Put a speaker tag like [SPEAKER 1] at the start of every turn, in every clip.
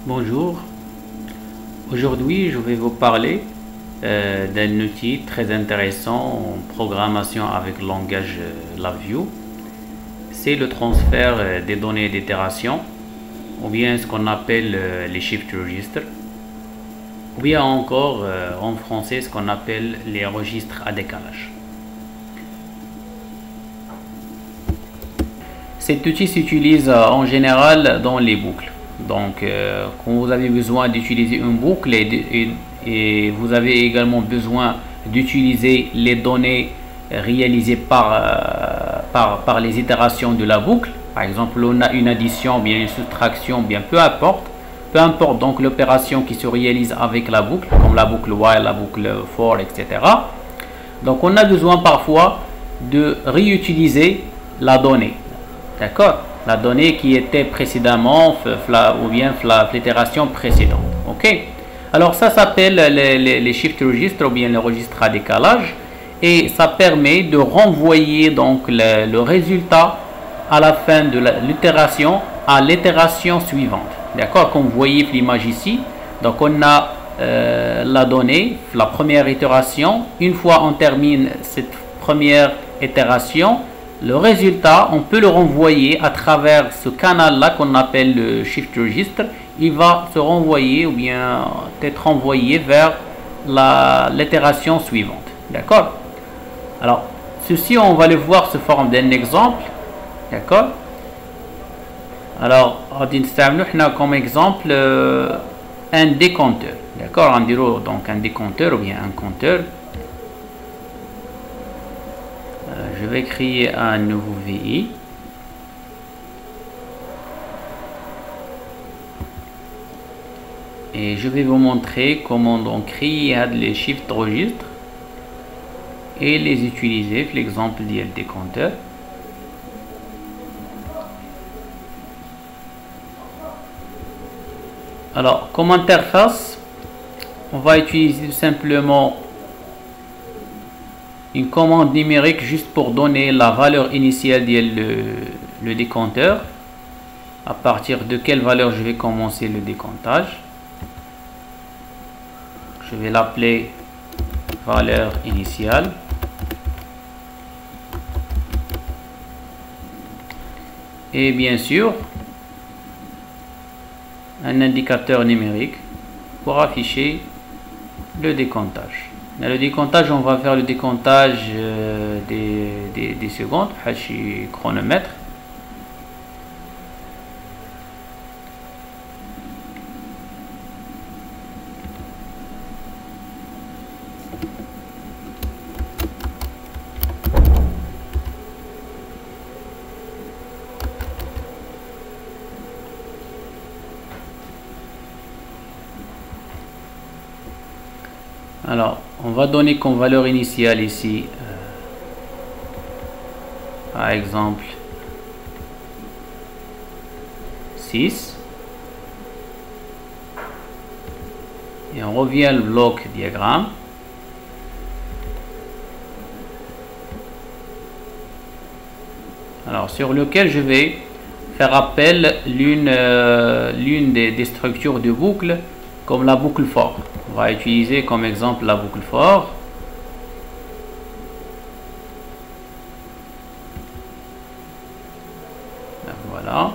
[SPEAKER 1] Bonjour, aujourd'hui je vais vous parler d'un outil très intéressant en programmation avec le langage LabVIEW. C'est le transfert des données d'itération, ou bien ce qu'on appelle les shift registers, ou bien encore en français ce qu'on appelle les registres à décalage. Cet outil s'utilise en général dans les boucles. Donc, quand vous avez besoin d'utiliser une boucle et vous avez également besoin d'utiliser les données réalisées par les itérations de la boucle, par exemple, on a une addition, bien une soustraction, bien peu importe donc l'opération qui se réalise avec la boucle, comme la boucle while, la boucle for, etc. Donc, on a besoin parfois de réutiliser la donnée, d'accord? La donnée qui était précédemment ou bien l'itération précédente. Ok. Alors ça s'appelle les shift registers ou bien les registres à décalage, et ça permet de renvoyer donc le résultat à la fin de l'itération à l'itération suivante. D'accord. Comme vous voyez l'image ici, donc on a la donnée, la première itération. Une fois on termine cette première itération, le résultat, on peut le renvoyer à travers ce canal-là qu'on appelle le shift register. Il va se renvoyer ou bien être envoyé vers l'itération suivante. D'accord? Alors, ceci, on va le voir sous forme d'un exemple. D'accord? Alors, on a comme exemple un décompteur. D'accord? On dirait donc un décompteur ou bien un compteur. Je vais créer un nouveau VI. Et je vais vous montrer comment donc créer les shift registres et les utiliser. L'exemple des compteurs. Alors, comme interface, on va utiliser tout simplement une commande numérique juste pour donner la valeur initiale le décompteur. À partir de quelle valeur je vais commencer le décomptage. Je vais l'appeler valeur initiale. Et bien sûr, un indicateur numérique pour afficher le décomptage. Le décomptage, on va faire le décomptage des secondes, chronomètre. Alors, on va donner comme valeur initiale ici, par exemple, 6. Et on revient au bloc diagramme. Alors, sur lequel je vais faire appel l'une des structures de boucle, comme la boucle for. On va utiliser comme exemple la boucle for. Voilà.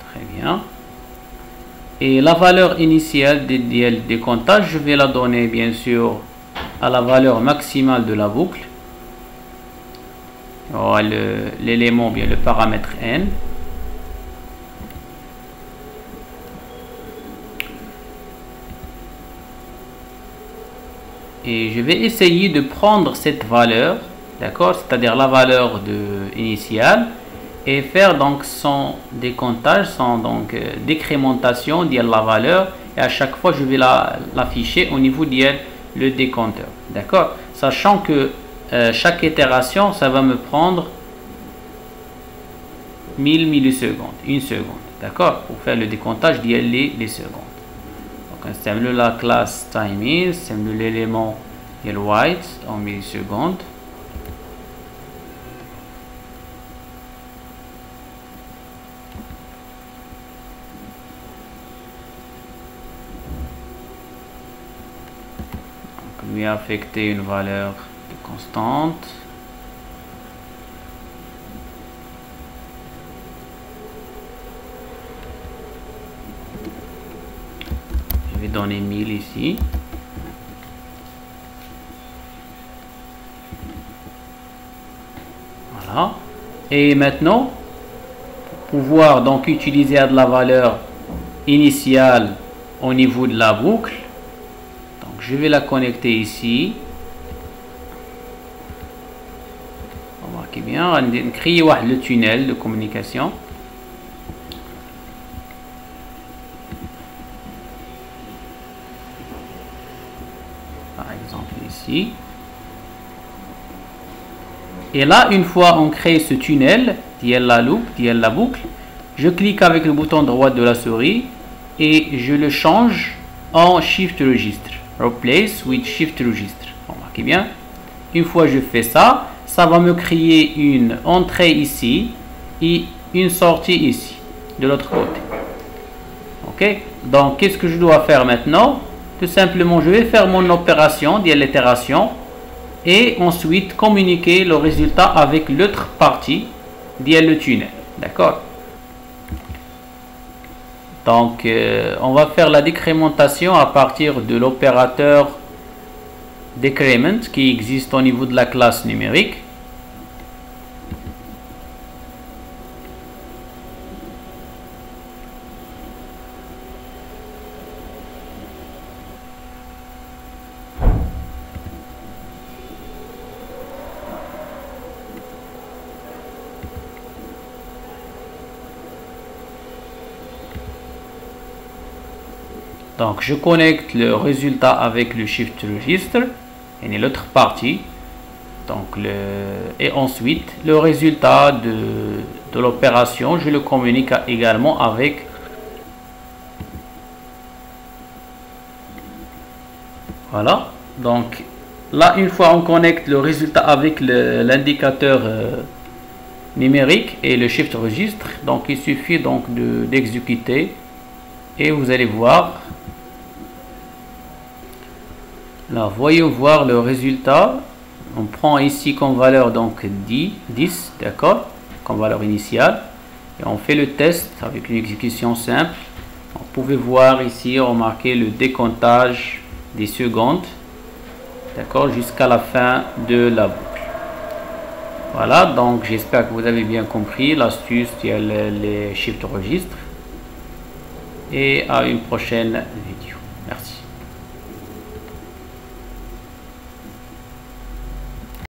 [SPEAKER 1] Très bien. Et la valeur initiale des comptages, je vais la donner bien sûr à la valeur maximale de la boucle. L'élément, bien le paramètre n. Et je vais essayer de prendre cette valeur, d'accord, c'est-à-dire la valeur initiale, et faire donc son décomptage, son décrémentation de la valeur, et à chaque fois je vais l'afficher au niveau de le décompteur, d'accord, sachant que chaque itération ça va me prendre 1000 millisecondes, une seconde, d'accord, pour faire le décomptage les secondes. Donc نستعملوا la classe timing, نستعملوا l'élément ديال white en millisecondes. Lui affecter une valeur constante. Je vais donner 1000 ici. Voilà. Et maintenant, pour pouvoir donc utiliser de la valeur initiale au niveau de la boucle, je vais la connecter ici. Remarquez bien, on va créer le tunnel de communication. Par exemple ici. Et là, une fois on crée ce tunnel, la boucle, je clique avec le bouton droit de la souris et je le change en Shift Registre. Replace with Shift Registre. Remarquez bien. Une fois je fais ça, ça va me créer une entrée ici et une sortie ici, de l'autre côté. Ok. Donc, qu'est-ce que je dois faire maintenant? Tout simplement, je vais faire mon opération d'itération et ensuite communiquer le résultat avec l'autre partie le tunnel. D'accord? Donc, on va faire la décrémentation à partir de l'opérateur decrement qui existe au niveau de la classe numérique. Donc, je connecte le résultat avec le Shift Registre et l'autre partie. Donc, et ensuite, le résultat de l'opération, je le communique également avec. Voilà. Donc, là, une fois on connecte le résultat avec l'indicateur numérique et le Shift Registre, donc il suffit donc d'exécuter et vous allez voir. Là, voyons voir le résultat. On prend ici comme valeur donc 10, d'accord, comme valeur initiale. Et on fait le test avec une exécution simple. Vous pouvez voir ici, remarquer le décomptage des secondes, d'accord, jusqu'à la fin de la boucle. Voilà, donc j'espère que vous avez bien compris l'astuce, les Shift Registres. Et à une prochaine vidéo. Merci.